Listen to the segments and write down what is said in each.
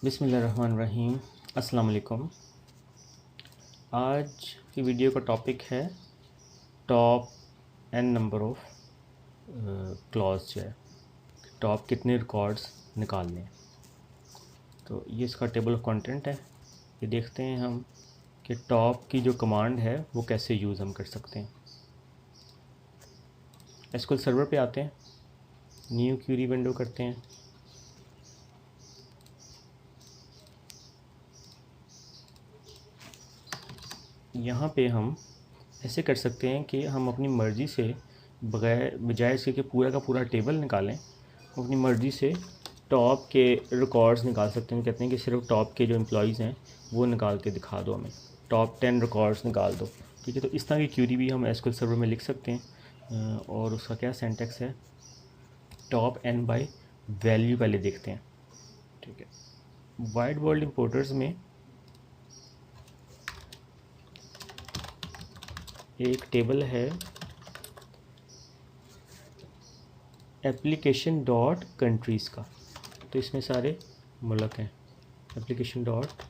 बिस्मिल्लाहिर्रहमानिर्रहीम। अस्सलाम वालेकुम। आज की वीडियो का टॉपिक है top n number of clause जो है, टॉप कितने रिकॉर्ड्स निकालने हैं। तो ये इसका टेबल ऑफ कंटेंट है। ये देखते हैं हम कि टॉप की जो कमांड है वो कैसे यूज़ हम कर सकते हैं। एसक्यूएल सर्वर पे आते हैं, न्यू क्यूरी विंडो करते हैं। यहाँ पे हम ऐसे कर सकते हैं कि हम अपनी मर्ज़ी से बजाय इसके कि पूरा का पूरा टेबल निकालें, अपनी मर्ज़ी से टॉप के रिकॉर्ड्स निकाल सकते हैं। कहते हैं कि सिर्फ टॉप के जो एम्प्लॉइज़ हैं वो निकाल के दिखा दो, हमें टॉप 10 रिकॉर्ड्स निकाल दो। ठीक है, तो इस तरह की क्यूरी भी हम एसक्यूएल सर्वर में लिख सकते हैं। और उसका क्या सिंटैक्स है, टॉप एन बाय वैल्यू पहले देखते हैं। ठीक है, वाइड वर्ल्ड इंपोर्टर्स में एक टेबल है एप्लीकेशन डॉट कंट्रीज़ का, तो इसमें सारे मुल्क हैं। एप्लीकेशन डॉट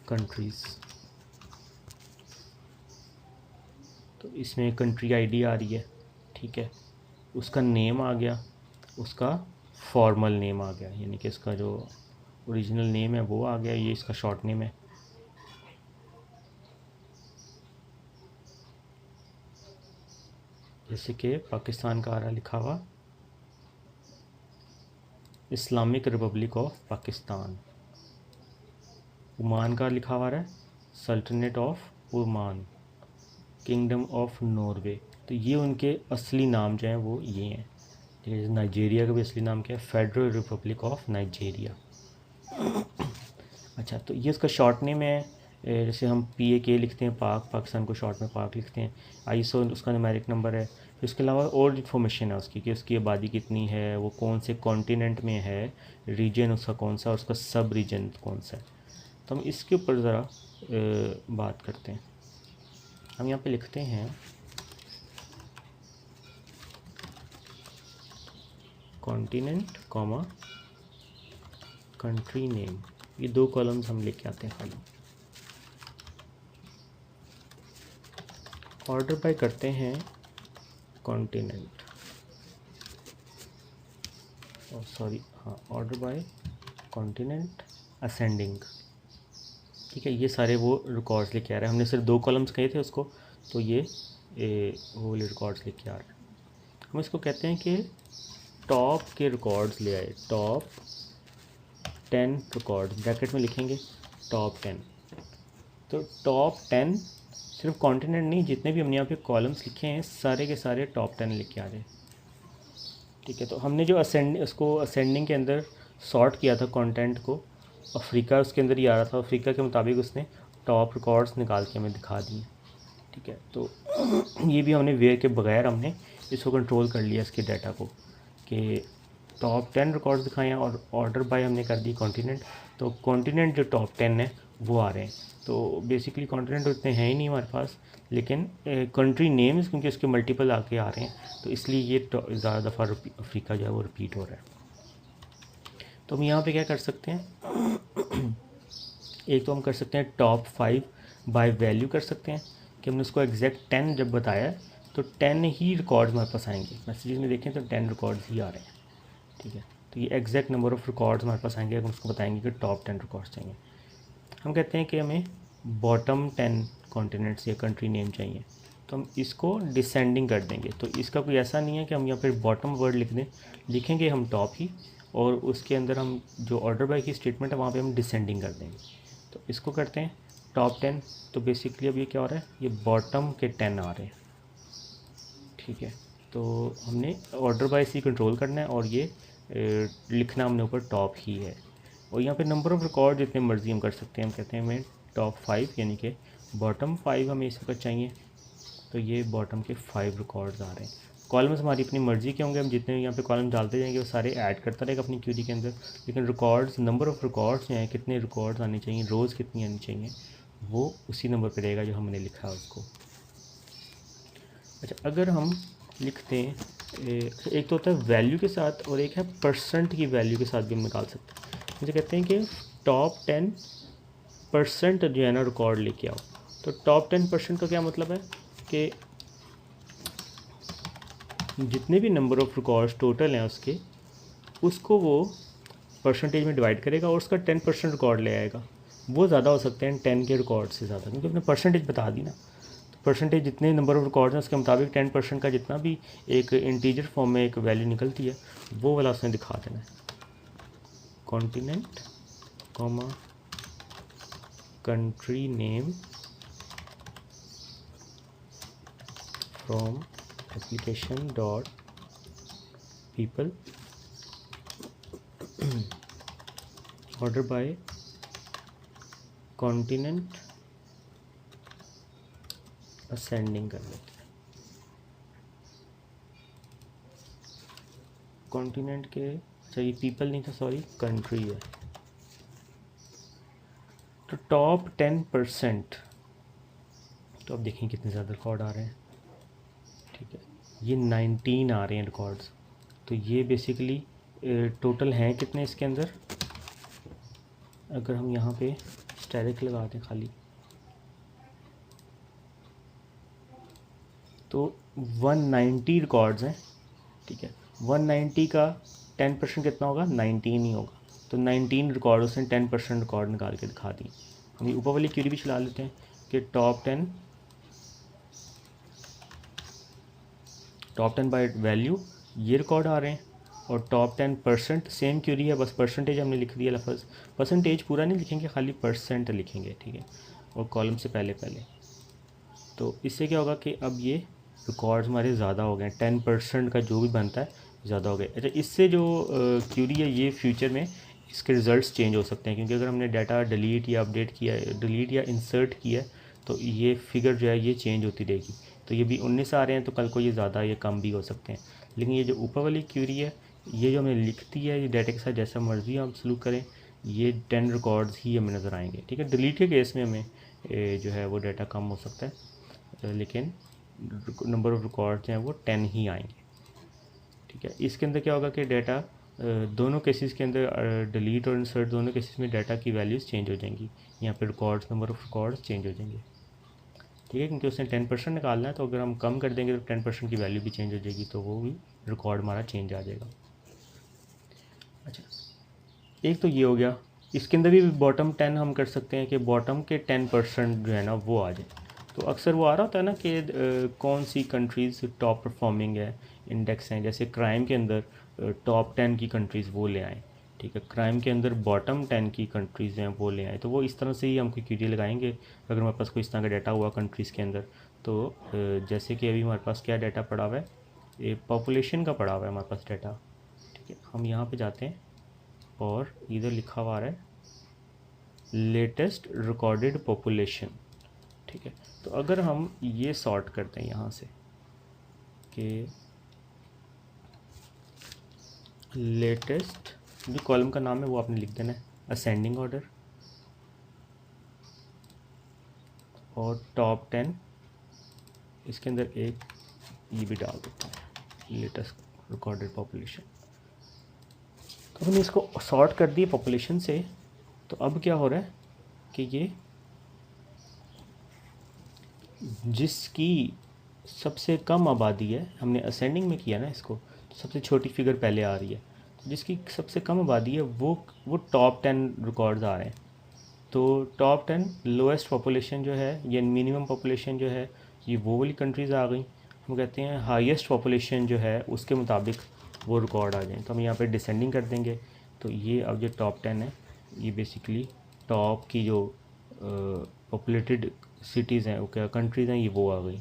कंट्रीज़, तो इसमें कंट्री आईडी आ रही है। ठीक है, उसका नेम आ गया, उसका फॉर्मल नेम आ गया, यानी कि इसका जो ओरिजिनल नेम है वो आ गया, ये इसका शॉर्ट नेम है। जैसे कि पाकिस्तान का आ रहा लिखा हुआ Islamic Republic of Pakistan. Oman का लिखा हुआ है सल्तनत of Oman, kingdom of Norway. तो ये उनके असली नाम जो हैं वो ये हैं। जैसे नाइजीरिया का भी असली नाम क्या है, फेडरल रिपब्लिक ऑफ नाइजीरिया। अच्छा, तो ये उसका शॉर्ट नेम है। जैसे हम PAK लिखते हैं, पाकिस्तान को शॉर्ट में पाक लिखते हैं। ISO उसका न्यूमेरिक नंबर है। फिर उसके अलावा और इन्फॉर्मेशन है उसकी, कि उसकी आबादी कितनी है, वो कौन से कॉन्टिनेंट में है, रीजन उसका कौन सा, और उसका सब रीजन कौन सा है। तो हम इसके ऊपर ज़रा बात करते हैं। हम यहाँ पे लिखते हैं कॉन्टिनेंट कॉमा कंट्री नेम, ये दो कॉलम्स हम लेके आते हैं खाली। ऑर्डर बाय करते हैं continent, order by continent ascending. ठीक है, ये सारे वो रिकॉर्ड्स लेके आ रहे हैं। हमने सिर्फ दो कॉलम्स कहे थे उसको, तो ये वो वाले रिकॉर्ड्स लेके आ रहे हैं। हम इसको कहते हैं कि टॉप के रिकॉर्ड्स ले आए, टॉप 10 रिकॉर्ड्स, ब्रैकेट में लिखेंगे टॉप 10। तो टॉप 10 सिर्फ कॉन्टिनेंट नहीं, जितने भी हमने यहाँ पे कॉलम्स लिखे हैं सारे के सारे टॉप 10 लिख के आ रहे हैं। ठीक है, तो हमने जो उसको असेंडिंग के अंदर सॉर्ट किया था कंटेंट को, अफ्रीका उसके अंदर ही आ रहा था, अफ्रीका के मुताबिक उसने टॉप रिकॉर्ड्स निकाल के हमें दिखा दिए। ठीक है, तो ये भी हमने वेयर के बगैर हमने इसको कंट्रोल कर लिया, इसके डाटा को, कि टॉप 10 रिकॉर्ड्स दिखाएं, और ऑर्डर बाय हमने कर दी कॉन्टिनेंट। तो कॉन्टिनेंट जो टॉप 10 है वो आ रहे हैं। तो बेसिकली कॉन्टिनेंट तो इतने हैं ही नहीं हमारे पास, लेकिन कंट्री नेम्स क्योंकि उसके मल्टीपल आके आ रहे हैं, तो इसलिए ये ज़्यादा दफ़ा अफ्रीका जो है वो रिपीट हो रहा है। तो हम यहाँ पे क्या कर सकते हैं, एक तो हम कर सकते हैं टॉप 5 बाय वैल्यू कर सकते हैं, कि हमने उसको एग्जैक्ट 10 जब बताया तो 10 ही रिकॉर्ड्स हमारे पास आएंगे। मैसेजेस में देखें तो 10 रिकॉर्ड्स ही आ रहे हैं। ठीक है, तो ये एग्जैक्ट नंबर ऑफ़ रिकॉर्ड्स हमारे पास आएंगे, हम उसको बताएंगे कि टॉप 10 रिकॉर्ड्स चाहिए। हम कहते हैं कि हमें बॉटम 10 कॉन्टिनेंट्स या कंट्री नेम चाहिए, तो हम इसको डिसेंडिंग कर देंगे। तो इसका कोई ऐसा नहीं है कि हम यहाँ पर बॉटम वर्ड लिख दें, लिखेंगे हम टॉप ही, और उसके अंदर हम जो ऑर्डर बाय की स्टेटमेंट है वहाँ पे हम डिसेंडिंग कर देंगे। तो इसको करते हैं टॉप 10। तो बेसिकली अब ये क्या हो रहा है, ये बॉटम के 10 आ रहे हैं। ठीक है, तो हमने ऑर्डर बाय से कंट्रोल करना है, और ये लिखना हमने ऊपर टॉप ही है। और यहाँ पे नंबर ऑफ़ रिकॉर्ड जितने मर्जी हम कर सकते हैं। हम कहते हैं हमें टॉप 5 यानी कि बॉटम 5 हमें इस वक्त चाहिए, तो ये बॉटम के 5 रिकॉर्ड्स आ रहे हैं। कॉलम्स हमारी अपनी मर्ज़ी के होंगे, हम जितने यहाँ पे कॉलम डालते जाएंगे वो सारे ऐड करता रहेगा अपनी क्यूरी के अंदर, लेकिन रिकॉर्ड्स, नंबर ऑफ़ रिकॉर्ड्स जो हैं, कितने रिकॉर्ड्स आने चाहिए, रोज़ कितनी आनी चाहिए, वो उसी नंबर पे रहेगा जो हमने लिखा है उसको। अच्छा, अगर हम लिखते हैं एक तो होता है वैल्यू के साथ, और एक है परसेंट की वैल्यू के साथ भी हम निकाल सकते हैं। जैसे कहते हैं कि टॉप 10% जो है ना रिकॉर्ड लेके आओ। तो टॉप 10% का क्या मतलब है कि जितने भी नंबर ऑफ़ रिकॉर्ड्स टोटल हैं उसके, उसको वो परसेंटेज में डिवाइड करेगा और उसका 10% रिकॉर्ड ले आएगा। वो ज़्यादा हो सकते हैं 10 के रिकॉर्ड से ज़्यादा, क्योंकि अपने परसेंटेज बता दी ना। तो परसेंटेज जितने नंबर ऑफ़ रिकॉर्ड्स हैं उसके मुताबिक 10% का जितना भी एक इंटीजर फॉर्म में एक वैल्यू निकलती है वो वाला उसने दिखा देना है। Continent comma country name from application dot people order by continent ascending कर लेते हैं। कॉन्टिनेंट के, अच्छा ये पीपल नहीं था, सॉरी कंट्री है। तो टॉप 10%, तो अब देखें कितने ज़्यादा रिकॉर्ड आ रहे हैं। ठीक है, ये 19 आ रहे हैं रिकॉर्ड्स। तो ये बेसिकली टोटल हैं कितने इसके अंदर, अगर हम यहाँ पे स्टैटिक लगा दें खाली, तो 190 रिकॉर्ड्स हैं। ठीक है, 190 का 10% कितना होगा, 19 ही होगा। तो 19 रिकॉर्ड उसने 10% रिकॉर्ड निकाल के दिखा दी। हम ये ऊपर वाली क्वेरी भी चला लेते हैं कि टॉप 10 बाय वैल्यू ये रिकॉर्ड आ रहे हैं, और टॉप 10% सेम क्वेरी है, बस परसेंटेज हमने लिख दिया लफ्ज़। परसेंटेज पूरा नहीं लिखेंगे, खाली परसेंट लिखेंगे। ठीक है, और कॉलम से पहले पहले। तो इससे क्या होगा कि अब ये रिकॉर्ड्स हमारे ज़्यादा हो गए, 10% का जो भी बनता है ज़्यादा हो गए। अच्छा, इससे जो क्यूरी है ये फ्यूचर में इसके रिज़ल्ट्स चेंज हो सकते हैं, क्योंकि अगर हमने डाटा डिलीट या अपडेट किया, डिलीट या इंसर्ट किया, तो ये फिगर जो है ये चेंज होती रहेगी। तो ये भी 19 आ रहे हैं, तो कल को ये ज़्यादा या कम भी हो सकते हैं। लेकिन ये जो ऊपर वाली क्यूरी है, ये जो हमें लिखती है, ये डाटा के साथ जैसा मर्ज़ी हम सलूक करें, ये 10 रिकॉर्ड्स ही हमें नज़र आएंगे। ठीक है, डिलीट के केस में हमें जो है वो डाटा कम हो सकता है, लेकिन नंबर ऑफ़ रिकॉर्ड्स हैं वो 10 ही आएंगे। ठीक है, इसके अंदर क्या होगा कि डाटा दोनों केसेस के अंदर डिलीट और इंसर्ट दोनों केसेस में डाटा की वैल्यूज़ चेंज हो जाएंगी। यहाँ पे records, number of records change हो जाएंगे। ठीक है, क्योंकि उसने 10% निकालना है, तो अगर हम कम कर देंगे तो 10% की वैल्यू भी चेंज हो जाएगी, तो वो भी रिकॉर्ड हमारा चेंज आ जाएगा। अच्छा, एक तो ये हो गया। इसके अंदर भी बॉटम 10 हम कर सकते हैं कि बॉटम के 10% जो है ना वो आ जाए। तो अक्सर वो आ रहा होता है ना कि कौन सी कंट्रीज़ टॉप परफॉर्मिंग है, इंडेक्स हैं, जैसे क्राइम के अंदर टॉप 10 की कंट्रीज़ वो ले आएँ। ठीक है, क्राइम के अंदर बॉटम 10 की कंट्रीज़ हैं वो ले आएँ। तो वो इस तरह से ही हम कोई क्वेरी लगाएंगे अगर हमारे पास कोई इस तरह का डाटा हुआ कंट्रीज़ के अंदर। तो जैसे कि अभी हमारे पास क्या डाटा पड़ा हुआ है, ये पॉपुलेशन का पड़ा हुआ है हमारे पास डाटा। ठीक है, हम यहाँ पे जाते हैं और इधर लिखा हुआ है लेटेस्ट रिकॉर्डेड पॉपुलेशन। ठीक है, तो अगर हम ये सॉर्ट करते हैं यहाँ से कि लेटेस्ट, जो कॉलम का नाम है वो आपने लिख देना है असेंडिंग ऑर्डर, और टॉप 10 इसके अंदर एक ये भी डाल देते हैं लेटेस्ट रिकॉर्डेड पॉपुलेशन। तो हमने इसको सॉर्ट कर दिए पॉपुलेशन से। तो अब क्या हो रहा है कि ये जिसकी सबसे कम आबादी है, हमने असेंडिंग में किया ना इसको, तो सबसे छोटी फिगर पहले आ रही है। तो जिसकी सबसे कम आबादी है वो टॉप 10 रिकॉर्ड्स आ रहे हैं। तो टॉप 10 लोएस्ट पॉपुलेशन जो है, ये मिनिमम पॉपुलेशन जो है, ये वो वाली कंट्रीज़ आ गई। हम कहते हैं हाईएस्ट पॉपुलेशन जो है उसके मुताबिक वो रिकॉर्ड आ जाए। तो हम यहाँ पे डिसेंडिंग कर देंगे। तो ये अब जो टॉप 10 है, ये बेसिकली टॉप की जो पॉपुलेटेड सिटीज़ हैं, क्या कंट्रीज़ हैं, ये वो आ गई।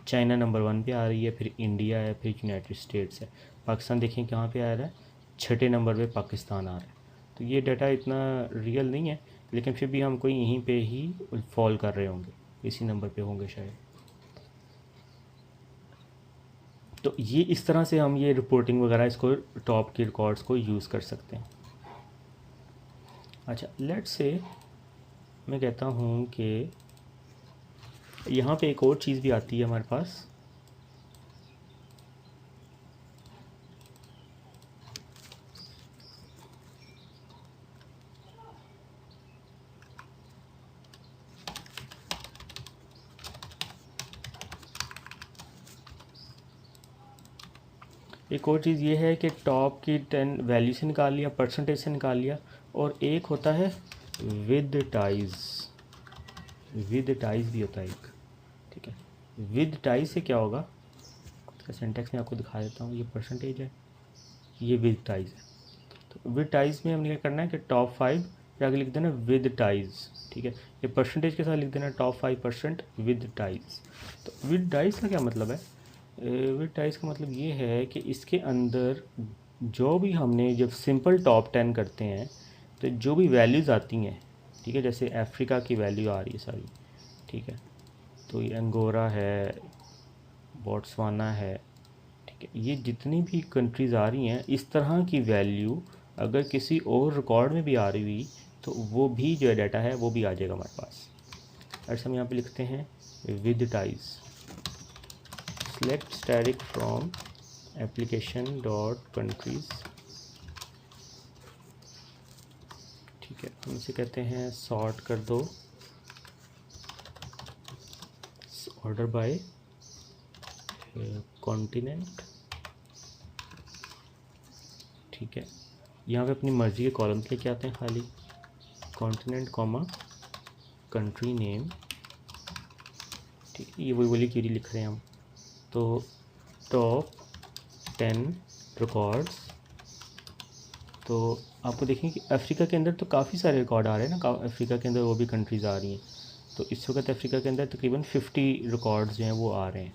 चाइना नंबर 1 पे आ रही है, फिर इंडिया है, फिर यूनाइटेड स्टेट्स है। पाकिस्तान देखें कहाँ पे आ रहा है, छठे नंबर पे पाकिस्तान आ रहा है। तो ये डाटा इतना रियल नहीं है, लेकिन फिर भी हम कोई यहीं पे ही फॉल कर रहे होंगे, इसी नंबर पे होंगे शायद। तो ये इस तरह से हम ये रिपोर्टिंग वगैरह इसको टॉप के रिकॉर्ड्स को यूज़ कर सकते हैं। अच्छा, लेट्स से मैं कहता हूँ कि यहाँ पे एक और चीज़ भी आती है हमारे पास, एक और चीज़ ये है कि टॉप की 10 वैल्यू से निकाल लिया, परसेंटेज से निकाल लिया, और एक होता है विद टाइज। विद टाइज भी होता है एक, ठीक है। विद टाइज से क्या होगा, इसका सिंटैक्स मैं आपको दिखा देता हूँ। ये परसेंटेज है, ये विद टाइज है। तो विद टाइज में हमने क्या करना है कि टॉप 5 फिर आगे लिख देना विद टाइज, ठीक है। ये परसेंटेज के साथ लिख देना टॉप 5% विद टाइज। तो विद टाइज का क्या मतलब है, विद टाइज का मतलब ये है कि इसके अंदर जो भी हमने जब सिंपल टॉप 10 करते हैं तो जो भी वैल्यूज़ आती हैं, ठीक है, जैसे अफ्रीका की वैल्यू आ रही है सारी, ठीक है, तो ये अंगोरा है, बोट्सवाना है, ठीक है, ये जितनी भी कंट्रीज़ आ रही हैं इस तरह की वैल्यू अगर किसी और रिकॉर्ड में भी आ रही हुई तो वो भी जो डाटा है वो भी आ जाएगा हमारे पास। ऐसा हम यहाँ पे लिखते हैं with ties select static from application dot countries, ठीक है। हम इसे कहते हैं सॉर्ट कर दो ऑर्डर बाय कॉन्टिनेंट, ठीक है। यहाँ पे अपनी मर्ज़ी के कॉलम्स लेके आते हैं खाली, कॉन्टिनेंट कॉमा कंट्री नेम, ठीक है, ये वही वाली क्वेरी लिख रहे हैं हम। तो टॉप 10 रिकॉर्ड्स, तो आपको देखें कि अफ्रीका के अंदर तो काफ़ी सारे रिकॉर्ड आ रहे हैं ना, अफ्रीका के अंदर वो भी कंट्रीज़ आ रही हैं। तो इस वक्त अफ्रीका के अंदर तकरीबन 50 रिकॉर्ड्स जो हैं वो आ रहे हैं।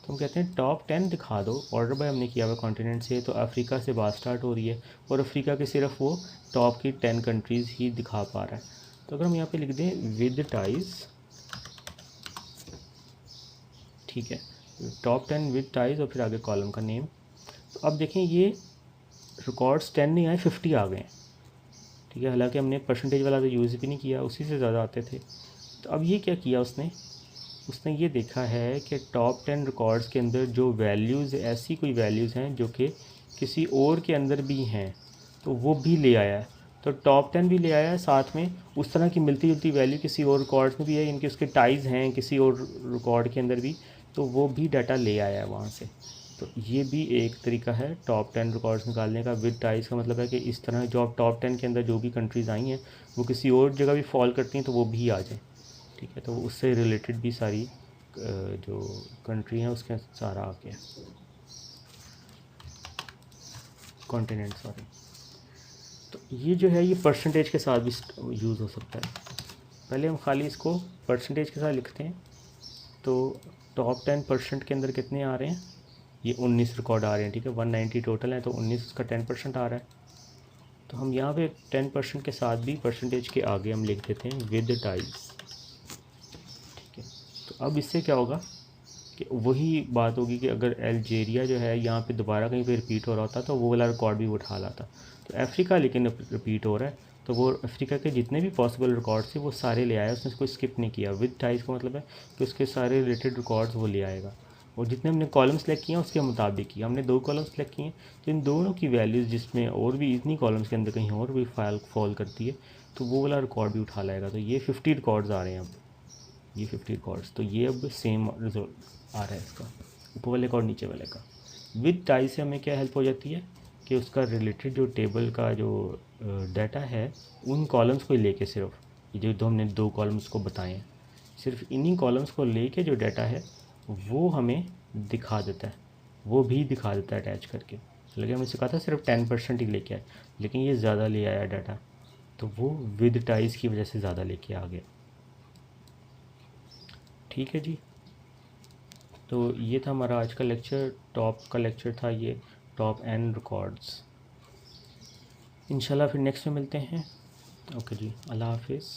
तो हम कहते हैं टॉप 10 दिखा दो, ऑर्डर बाय हमने किया हुआ कॉन्टिनेंट से, तो अफ्रीका से बात स्टार्ट हो रही है और अफ्रीका के सिर्फ वो टॉप की 10 कंट्रीज़ ही दिखा पा रहा है। तो अगर हम यहाँ पे लिख दें विद टाइज, ठीक है, टॉप 10 विद टाइज और फिर आगे कॉलम का नेम, तो अब देखें ये रिकॉर्ड्स 10 नहीं आए, 50 आ गए हैं, ठीक है। हालांकि हमने परसेंटेज वाला तो यूज़ भी नहीं किया, उसी से ज़्यादा आते थे। तो अब ये क्या किया उसने ये देखा है कि टॉप 10 रिकॉर्ड्स के अंदर जो वैल्यूज़, ऐसी कोई वैल्यूज़ हैं जो कि किसी और के अंदर भी हैं, तो वो भी ले आया है। तो टॉप 10 भी ले आया है, साथ में उस तरह की मिलती जुलती वैल्यू किसी और रिकॉर्ड्स में भी है, इनके उसके टाइज हैं किसी और रिकॉर्ड के अंदर भी, तो वो भी डाटा ले आया है वहाँ से। तो ये भी एक तरीका है टॉप 10 रिकॉर्ड्स निकालने का। विद टाइज का मतलब है कि इस तरह जो आप टॉप 10 के अंदर जो भी कंट्रीज़ आई हैं वो किसी और जगह भी फॉल करती हैं तो वो भी आ जाए, ठीक है। तो उससे रिलेटेड भी सारी जो कंट्री हैं उसके सारा आ गया, कॉन्टिनेंट सॉरी। तो ये जो है ये परसेंटेज के साथ भी यूज़ हो सकता है। पहले हम खाली इसको परसेंटेज के साथ लिखते हैं। तो टॉप 10% के अंदर कितने आ रहे हैं, ये 19 रिकॉर्ड आ रहे हैं, ठीक है। 190 टोटल है तो 19 उसका 10% आ रहा है। तो हम यहाँ पे 10% के साथ भी परसेंटेज के आगे हम लिख देते हैं विद टाइज, ठीक है। तो अब इससे क्या होगा कि वही बात होगी कि अगर अल्जीरिया जो है यहाँ पे दोबारा कहीं पे रिपीट हो रहा होता तो वो वाला रिकॉर्ड भी उठा लाता। तो अफ्रीका लेकिन रिपीट हो रहा है तो वो अफ्रीका के जितने भी पॉसिबल रिकॉर्ड थे वो सारे ले आया, उसने कोई स्किप नहीं किया। विद टाइज का मतलब है कि उसके सारे रिलेटेड रिकॉर्ड्स वो ले आएगा, और जितने हमने कॉलम सेलेक्ट किए हैं उसके मुताबिक ही। हमने 2 कॉलम सेलेक्ट किए हैं तो इन दोनों की वैल्यूज़ जिसमें और भी इतनी कॉलम्स के अंदर कहीं और भी फाइल फॉल करती है तो वो वाला रिकॉर्ड भी उठा लाएगा। तो ये 50 रिकॉर्ड्स आ रहे हैं अब, ये 50 रिकॉर्ड्स, तो ये अब सेम रिजल्ट आ रहा है इसका, ऊपर वाले का और नीचे वाले का। विद टाइज से हमें क्या हेल्प हो जाती है कि उसका रिलेटेड जो टेबल का जो डाटा है उन कॉलम्स को लेके, सिर्फ ये जो हमने 2 कॉलम्स को बताए हैं, सिर्फ इन्हीं कॉलम्स को लेके जो डाटा है वो हमें दिखा देता है, वो भी दिखा देता है अटैच करके। लेकिन हमने कहा था सिर्फ 10% ही लेके आए, लेकिन ये ज़्यादा ले आया डाटा, तो वो विद टाइज की वजह से ज़्यादा लेके आ गया, ठीक है जी। तो ये था हमारा आज का लेक्चर, टॉप का लेक्चर था ये, टॉप N रिकॉर्ड्स। इंशाल्लाह फिर नेक्स्ट में मिलते हैं। ओके जी, अल्लाह हाफिज़।